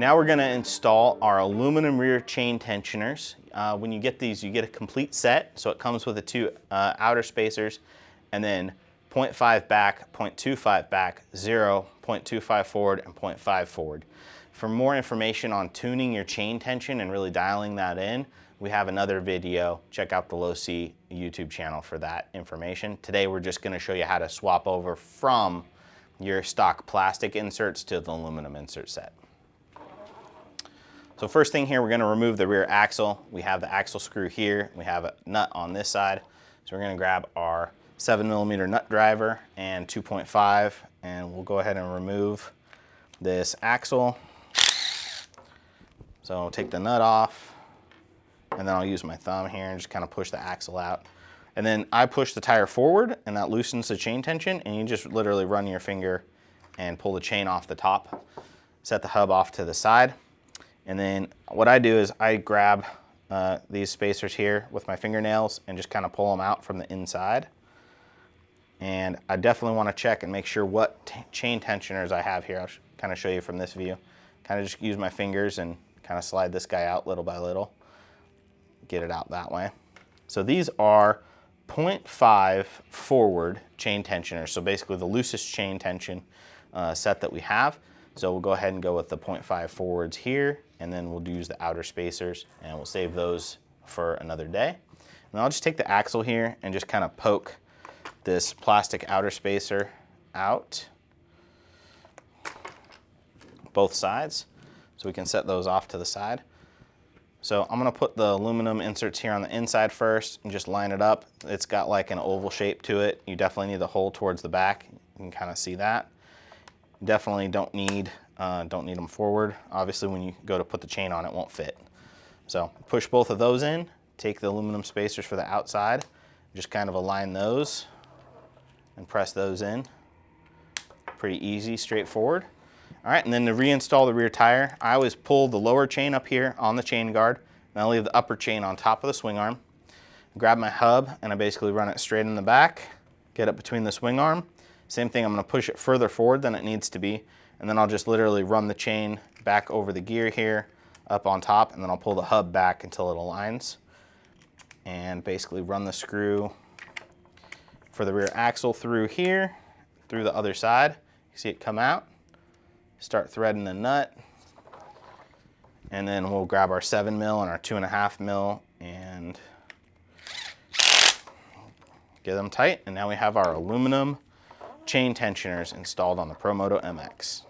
Now we're gonna install our aluminum rear chain tensioners. When you get these, you get a complete set. So it comes with the two outer spacers and then 0.5 back, 0.25 back, 0, 0.25 forward, and 0.5 forward. For more information on tuning your chain tension and really dialing that in, we have another video. Check out the Losi YouTube channel for that information. Today we're just gonna show you how to swap over from your stock plastic inserts to the aluminum insert set. So first thing here, we're gonna remove the rear axle. We have the axle screw here. We have a nut on this side. So we're gonna grab our 7mm nut driver and 2.5, and we'll go ahead and remove this axle. So I'll take the nut off, and then I'll use my thumb here and just kind of push the axle out. And then I push the tire forward, and that loosens the chain tension, and you just literally run your finger and pull the chain off the top. Set the hub off to the side. And then what I do is I grab these spacers here with my fingernails and just kind of pull them out from the inside. And I definitely want to check and make sure what chain tensioners I have here. I'll kind of show you from this view. Kind of just use my fingers and kind of slide this guy out little by little. Get it out that way. So these are 0.5 forward chain tensioners. So basically the loosest chain tension set that we have. So we'll go ahead and go with the 0.5 forwards here, and then we'll use the outer spacers, and we'll save those for another day. And I'll just take the axle here and just kind of poke this plastic outer spacer out both sides, so we can set those off to the side. So I'm gonna put the aluminum inserts here on the inside first and just line it up. It's got like an oval shape to it. You definitely need the hole towards the back. You can kind of see that. Definitely don't need them forward. Obviously when you go to put the chain on, it won't fit. So push both of those in, take the aluminum spacers for the outside, just kind of align those and press those in. Pretty easy, straightforward. All right, and then to reinstall the rear tire, I always pull the lower chain up here on the chain guard, and I leave the upper chain on top of the swing arm. Grab my hub, and I basically run it straight in the back, get it between the swing arm. Same thing, I'm gonna push it further forward than it needs to be, and then I'll just literally run the chain back over the gear here, up on top, and then I'll pull the hub back until it aligns, and basically run the screw for the rear axle through here, through the other side. You see it come out. Start threading the nut, and then we'll grab our 7mm and our 2.5mm and get them tight, and now we have our aluminum chain tensioners installed on the Promoto-Mx.